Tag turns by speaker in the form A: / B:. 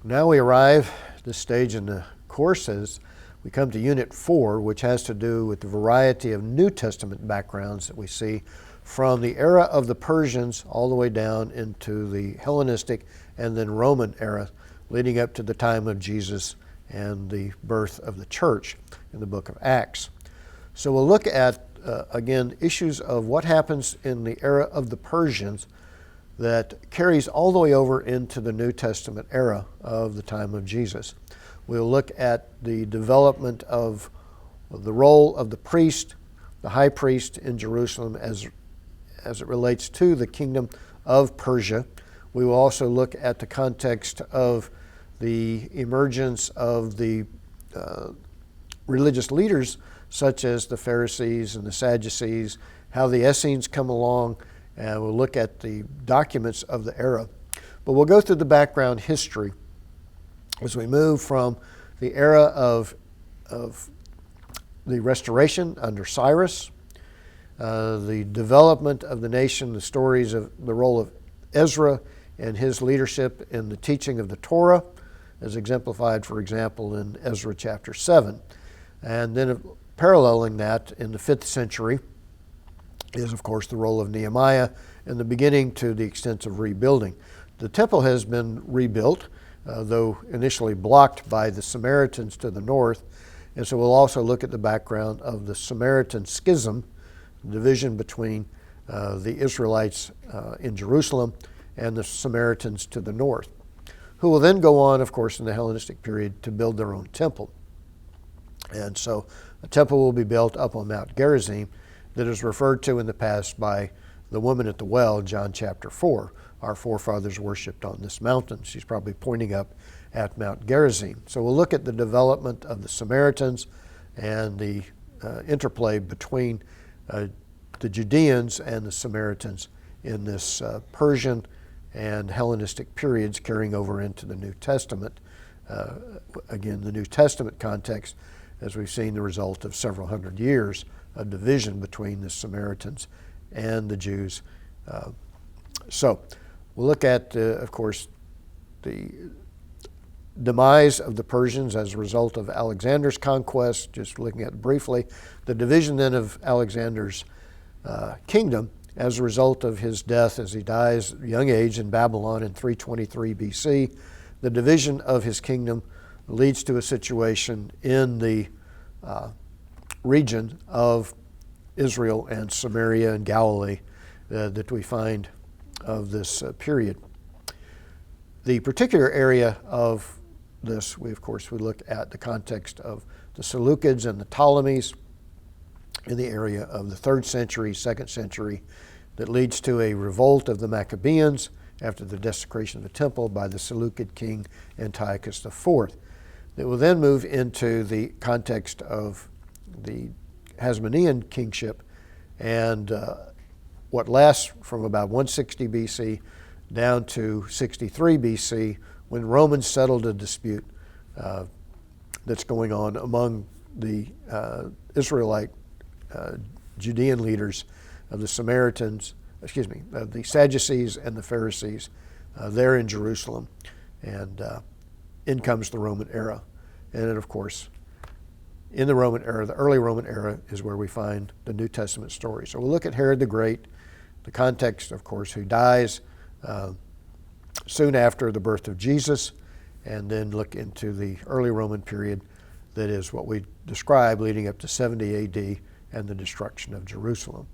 A: Now we arrive at this stage in the course as we come to Unit 4, which has to do with the variety of New Testament backgrounds that we see from the era of the Persians all the way down into the Hellenistic and then Roman era, leading up to the time of Jesus and the birth of the church in the book of Acts. So we'll look at, again, issues of what happens in the era of the Persians that carries all the way over into the New Testament era of the time of Jesus. We'll look at the development of the role of the priest, the high priest in Jerusalem as it relates to the kingdom of Persia. We will also look at the context of the emergence of the religious leaders such as the Pharisees and the Sadducees, how the Essenes come along, and we'll look at the documents of the era. But we'll go through the background history as we move from the era of the restoration under Cyrus, the development of the nation, the stories of the role of Ezra and his leadership in the teaching of the Torah, as exemplified, for example, in Ezra chapter 7. And then paralleling that in the 5th century is, of course, the role of Nehemiah in the beginning to the extensive rebuilding. The temple has been rebuilt, though initially blocked by the Samaritans to the north. And so we'll also look at the background of the Samaritan schism, division between the Israelites in Jerusalem and the Samaritans to the north, who will then go on, of course, in the Hellenistic period to build their own temple. And so a temple will be built up on Mount Gerizim that is referred to in the past by the woman at the well, John chapter 4. Our forefathers worshipped on this mountain. She's probably pointing up at Mount Gerizim. So we'll look at the development of the Samaritans and the interplay between the Judeans and the Samaritans in this Persian and Hellenistic periods carrying over into the New Testament. Again, the New Testament context, as we've seen, the result of several hundred years of division between the Samaritans and the Jews. So we'll look at, of course, the demise of the Persians as a result of Alexander's conquest, just looking at briefly. The division then of Alexander's kingdom as a result of his death as he dies at a young age in Babylon in 323 BC. The division of his kingdom leads to a situation in the region of Israel and Samaria and Galilee that we find of this period. The particular area of this, we look at the context of the Seleucids and the Ptolemies in the area of the 3rd century, 2nd century, that leads to a revolt of the Maccabees after the desecration of the temple by the Seleucid king Antiochus IV. That will then move into the context of the Hasmonean kingship and what lasts from about 160 BC down to 63 BC when Romans settled a dispute that's going on among the Israelite Judean leaders of the the Sadducees and the Pharisees there in Jerusalem. And in comes the Roman era. And then, of course, in the Roman era, the early Roman era, is where we find the New Testament story. So we'll look at Herod the Great, the context, of course, who dies soon after the birth of Jesus, and then look into the early Roman period that is what we describe leading up to 70 AD and the destruction of Jerusalem.